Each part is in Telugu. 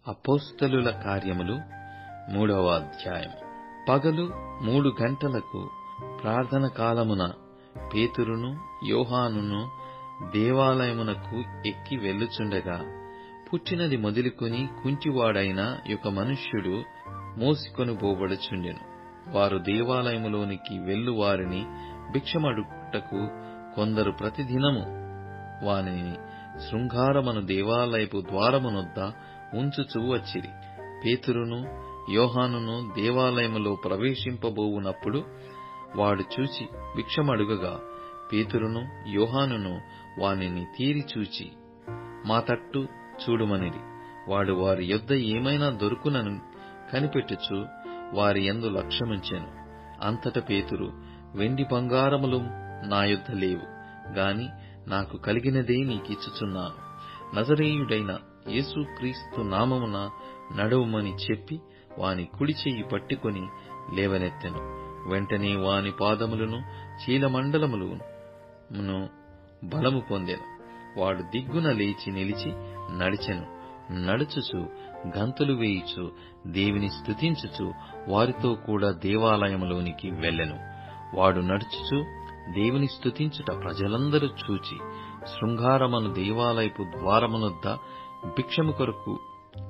అపోస్తలుల కార్యములు 3వ అధ్యాయం. పగలు 3 గంటలకు ప్రార్థన కాలమున పేతురును యోహానును దేవాలయమునకు ఎక్కి వెళ్ళుచుండగా, పుట్టినది మొదలుకొని కుంటివాడైన ఒక మనుష్యుడు మోసికొనిపోబడుచుండెను. వారు దేవాలయములోనికి వెళ్ళు వారిని భిక్షమడుటకు కొందరు ప్రతిదినము వానిని శృంగారమను దేవాలయపు ద్వారమునొద్ద ఉంచుచూ వచ్చిరి. పేతురును యోహానును దేవాలయములో ప్రవేశింపబోవునప్పుడు వాడు చూచి భిక్షమడుగగా, పేతురును యోహానును వానిని తేరి చూచి, మా తట్టు చూడుమనిరి. వాడు వారి యొద్ద ఏమైనా దొరుకునని కనిపెట్టుచు వారి యందు లక్ష్యముంచెను. అంతట పేతురు, వెండి బంగారములు నా యొద్ద లేవు గాని నాకు కలిగినదే నీకిచ్చుచున్నాను. నజరేయుడైన యేసుక్రీస్తు నామమున నడువుమని చెప్పి వాని కుడి చెయ్యి పట్టుకొని లేవనెత్తెను. వెంటనే వాని పాదములను చీలమండలములను బలము పొందెను. వాడు దిగ్గున లేచి నిలిచి నడిచెను. నడుచుచు గంతులు వేయుచు దేవుని స్తుతించుచు వారితో కూడా దేవాలయములోనికి వెళ్ళెను. వాడు నడుచుచు దేవుని స్తుతించుట ప్రజలందరూ చూచి, శృంగారమను దేవాలయపు ద్వారమునొద్ద భిక్షము కొరకు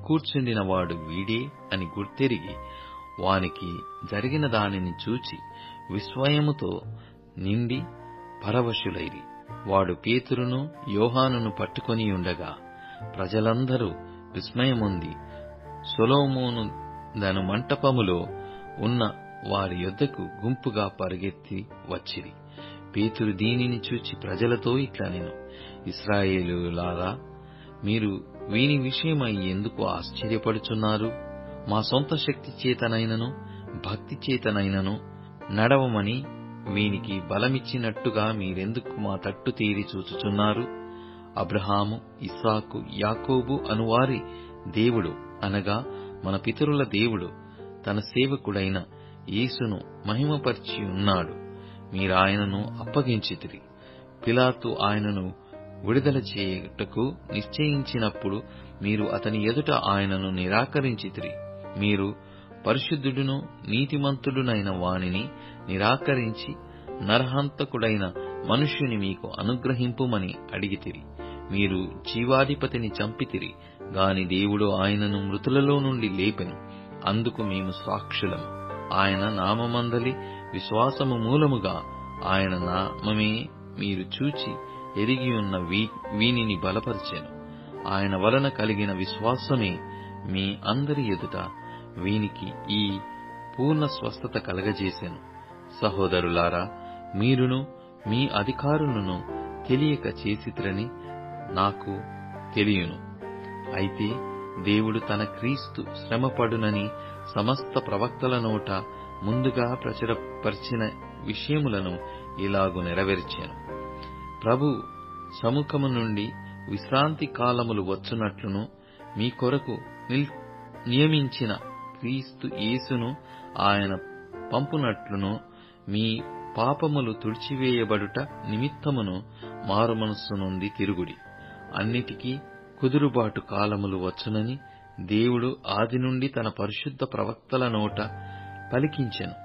కూర్చుండిన వాడు వీడే అని గుర్తెరిగి, వానికి జరిగిన దానిని చూచి విస్మయముతో నిండి పరవశులైరి. వాడు పేతురును యోహానును పట్టుకొని ఉండగా ప్రజలందరూ విస్మయముంది సొలొమోను దను మంటపములో ఉన్న వారి యొద్దకు గుంపుగా పరుగెత్తి వచ్చిరి. పేతురు దీనిని చూచి ప్రజలతో ఇట్లనెను, ఇశ్రాయేలీయులారా, మీరు వీని విషయమై ఎందుకు ఆశ్చర్యపడుచున్నారు? మా సొంత శక్తి చేతనైనను భక్తి చేతనైనను నడవమని వీనికి బలమిచ్చినట్టుగా మీరెందుకు మా తట్టు తేరి చూచుచున్నారు? అబ్రహాము, ఇస్సాకు, యాకోబు అనువారి దేవుడు అనగా మన పితరుల దేవుడు తన సేవకుడైన యేసును మహిమపరిచి ఉన్నాడు. మీరాయనను అప్పగించితిరి. పిలాతు ఆయనను విడుదల చేయుటకు నిశ్చయించినప్పుడు మీరు అతని ఎదుట ఆయనను నిరాకరించితిరి. మీరు పరిశుద్ధుడును నీతిమంతుడునైన వానిని నిరాకరించి నరహంతకుడైన మనుష్యుని మీకు అనుగ్రహింపుమని అడిగితిరి. మీరు జీవాధిపతిని చంపితిరి గాని దేవుడు ఆయనను మృతులలో నుండి లేపెను. అందుకు మేము సాక్షులము. ఆయన నామమందలి విశ్వాసము మూలముగా ఆయన నామమే మీరు చూచి ఎరిగియున్న వీనిని బలపరిచెను. ఆయన వలన కలిగిన విశ్వాసమే మీ అందరి ఎదుట వీనికి ఈ పూర్ణ స్వస్థత కలగజేసెను. సహోదరులారా, మీరును మీ అధికారులను తెలియక చేసితిరని నాకు తెలియను. అయితే దేవుడు తన క్రీస్తు శ్రమపడునని సమస్త ప్రవక్తల నోట ముందుగా ప్రచురపరిచిన విషయములను ఇలాగు నెరవేర్చెను. ప్రభు సముఖము నుండి విశ్రాంతి కాలములు వచ్చునట్లును మీ కొరకు నియమించిన క్రీస్తు యేసును ఆయన పంపునట్లును మీ పాపములు తుడిచివేయబడుట నిమిత్తమును మారుమనస్సు నుండి తిరుగుడి. అన్నిటికీ కుదురుబాటు కాలములు వచ్చునని దేవుడు ఆది నుండి తన పరిశుద్ధ ప్రవక్తల నోట పలికించెను.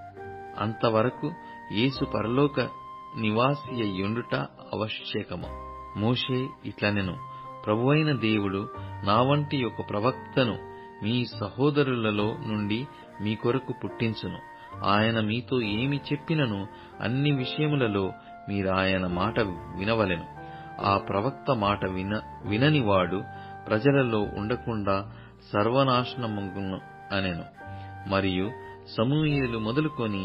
అంతవరకు యేసు పరలోక నివాసి అయ్యుండుట ఆవశ్యకము. మోషే ఇట్లనెను, ప్రభువైన దేవుడు నా వంటి ఒక ప్రవక్తను మీ సహోదరులలో నుండి మీ కొరకు పుట్టించును. ఆయన మీతో ఏమి చెప్పినను అన్ని విషయములలో మీరాయన మాట వినవలెను. ఆ ప్రవక్త మాట విననివాడు ప్రజలలో ఉండకుండా సర్వనాశనమగును అనెను. మరియు సమూయేలు మొదలుకొని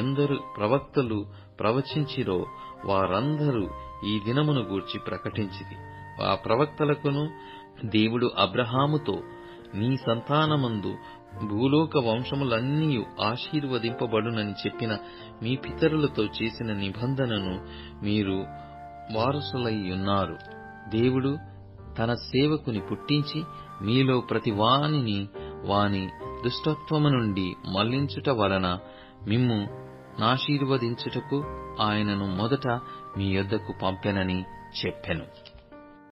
ఎందరు ప్రవక్తలు ప్రవచించిరో వారందరూ ఈ దినమును గూర్చి ప్రకటించిరి. ఆ ప్రవక్తలకును దేవుడు అబ్రహాముతో, నీ సంతానమందు భూలోక వంశములన్నీయు ఆశీర్వదింపబడునని చెప్పిన మీ పితరులతో చేసిన నిబంధనను మీరు వారసులయ్యున్నారు. దేవుడు తన సేవకుని పుట్టించి మీలో ప్రతి వానిని వాని దుష్టత్వము నుండి మళ్లించుట వలన మిమ్ము నాశీర్వదించుటకు ఆయనను మొదట మీ యొద్దకు పంపెనని చెప్పెను.